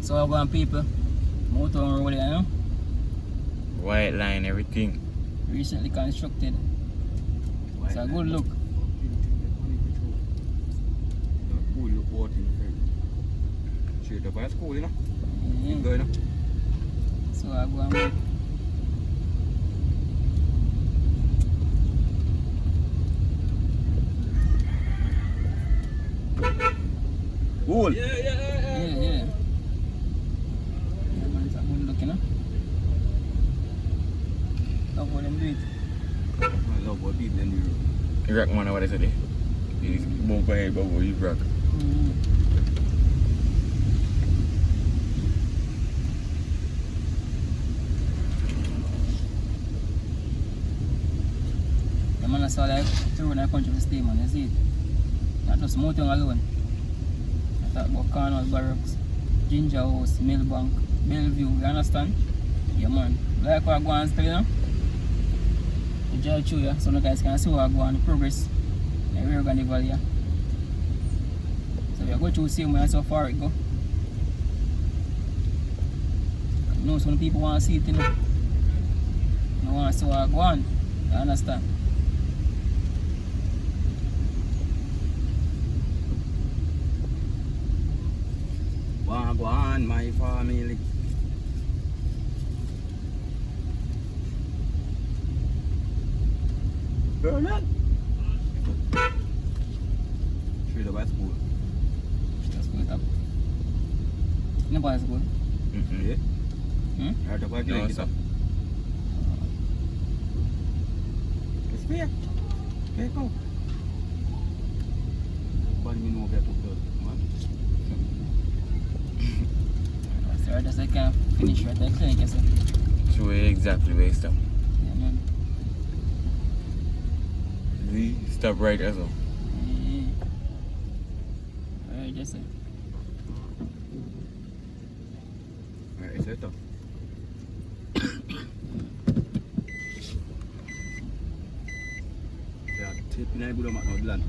So I go on people. Motor road, you know? White line, everything. Recently constructed. It's a good look. Cool look what in straight up high school, you know? Yeah. Keep going, you know? So I go and make. Cool. Yeah. Yeah, man, it's a good look, you know? Love how them do it. I love what people in the road. You rock man, what I said? He's bumper head, bumper, you rock. The man I saw like through in the country to stay, man, you see it? Not just Motown alone. I talk about Cornwall Barracks, Ginger House, Millbank, Bellevue, you understand? Yeah, man. Like what I go and tell you, know? The judge show you, so the guys can see what I go on the progress in the Rio Grande Valley. Yeah. So we go through the same way so far it go. You know, some people want to see it, you know? They want to see what I go on. You understand? Wagwan, my family. Bernard. Straight up high school. That's good up. No boys good. Yeah. Right up high No, school. sir. It's fair. Okay, go. But me know get to the man. So I just can finish right at the clinic, you see. True, exactly where you stop. Yeah, man. See? Stop right as well. Yeah. Alright, just say. Alright, it's it up. Yeah, tape in a good amount of land.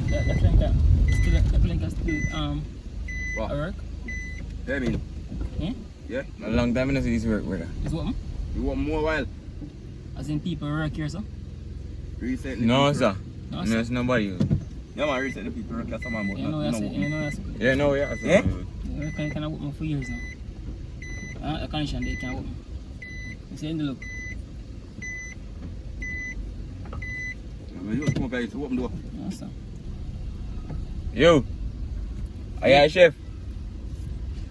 The clinic still What? work? Yeah, I mean. Yeah? Yeah. A long time I don't see this work, brother. Is what? You want more while? As in people work here, so? Recently. No, people- sir. No, No, sir. it's nobody. Yeah, man, recently people work as a man, but You know, not I say, you know, I say. Yeah, no, yeah. Eh? You can work more for years now. A condition they can work. You see in the look. When you smoke, I used to open the door. No, sir. Yo! Are you a chef?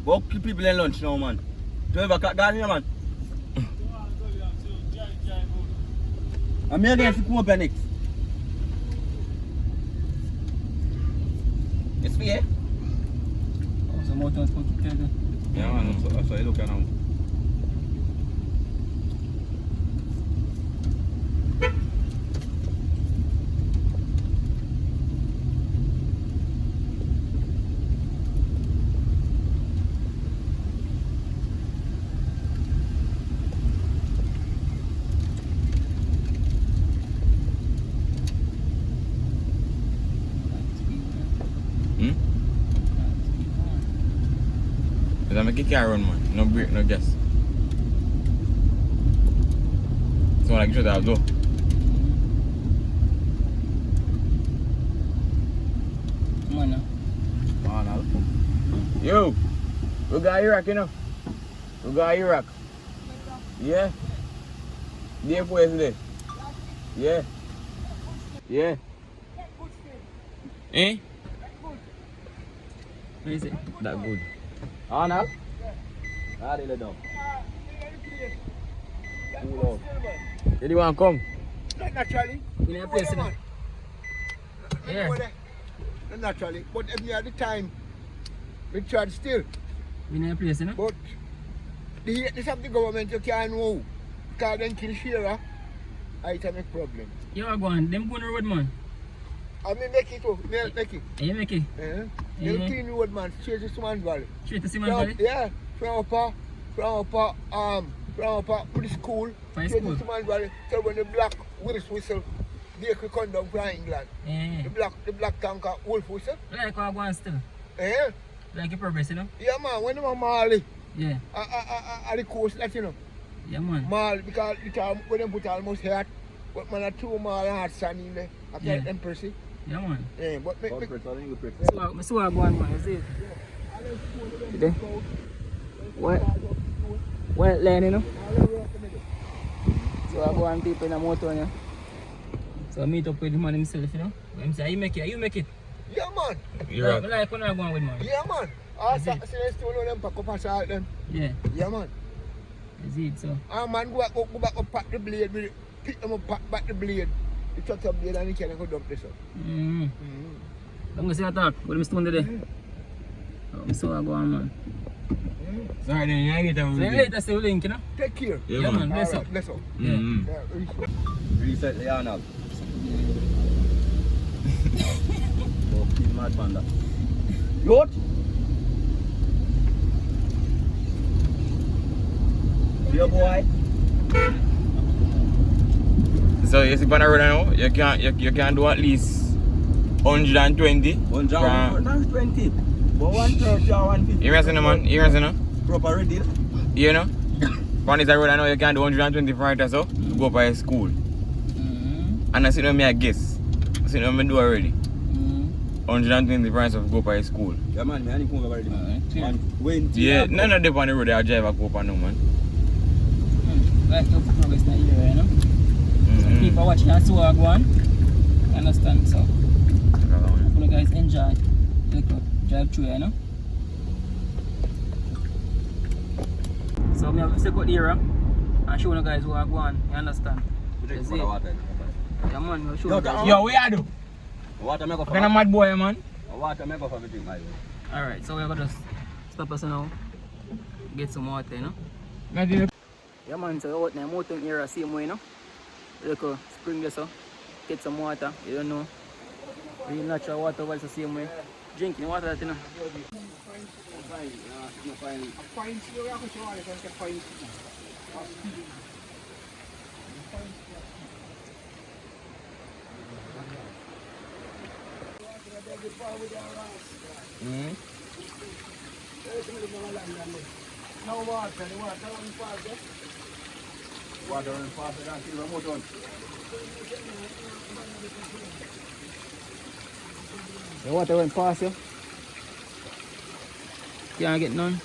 Go keep people in lunch now, man. Don't ever cut down here, man. I'm here again to come up here next. It's fair. Oh, so more times come to tell you. Yeah, man, that's what I look at now. Because I make a car run, man. No brake, no gas. So I can shut that door. Come on now. Man, I'll Yo! We got Iraq, you know? We got Iraq. Yeah? Day for yesterday. Yeah. Yeah. Eh? Where is it? That good. On now? Ah, they let down. Cool out. Did you want to come? Not naturally. In a place, you know? Yeah. Not naturally. But if me at the time, we tried still. In a place, you know? But the haters of the government you can't know. Because then kill Shearer, it's a make problem. You are going, them going road, man. I mean make it too. They'll make it. You make it. They'll Yeah. clean road man, straight to Suman Valley. Straight to Simon Valley. Yeah, from up to the school, From straight school. to Suman Valley. So when the black whistle, they could come down from England. Yeah. The black tanker wolf whistle. Like what I go on still. Eh? Like your progress, you know? Yeah, man, when I'm a Mali, Yeah. at the coast, that, you know. Yeah, man. Mali, because when they put almost hot, but man, I threw Mali hot sand in there. After Yeah. them Percy. Yeah, man. Yeah, but me, So I go on, man. You see it? You there? What lane, you know? So I go on people in a motor, you know? So I meet up with the man himself, you know? Him say, you make it, you make it. yeah, man. You're right. Like when I go on with man. Yeah, man. I Is start it? to see them still them pack up and salt them. Yeah. Yeah, man. Is it so? And man go back up, pack the blade, with it, pick them up, pack back the blade. The shut up blade and he can go dump this up. Mm-hmm. I'm gonna say that. What am I doing today? So I go on, man. Sorry, then you get So them. later still link, you know? Take care. Yeah, man. Bless up. Alright, bless up. Yeah. Mm-hmm. Yeah, Reset the yarn up. Oh, keep mad panda. What? Yeah, boy. So you see on the road now, you can do at least 120. 120. But 130 or 150. You realize, man? You realize, Proper deal. you know? On this road I know you can do 120 for it or so to go by school. Mm-hmm. And I see no me a guess. I see no me do already. Mm-hmm. 120 price of go by school. Yeah, man, I need to come over there. Alright, When Yeah, none of them on the road I drive a go up on no man. Like to progress in the area, you know? So Mm-hmm. people watching and so I go on. Understand? So, hope you guys enjoy. Take a drive through, you know? So, I have to take out the area and show you guys where I go on. You understand? Drink You for see? the water. Yeah, man, I'll show you guys. Yo, what you do? Water make up Kind of mad boy, man. Water make up for everything, my way. Alright, so we're gonna just stop us now. Get some water, you know? Nothing. Yeah, man, so out in the mountain area, same way, you know? Look, spring there, so get some water, you don't know. Real natural water, was the same way. Drinking water, that, you know? Mm-hmm. No water, the water running fast, eh? Water running faster than silver motor. The water went past you. Can't get none.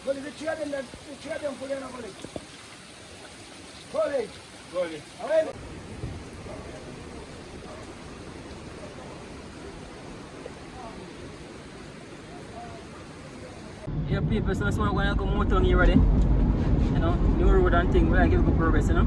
But the chair them put in over it. Hold it. Alright. Yeah, people, so that's why we're going to come out on here already. You know, new road and thing, we like give good progress, you know.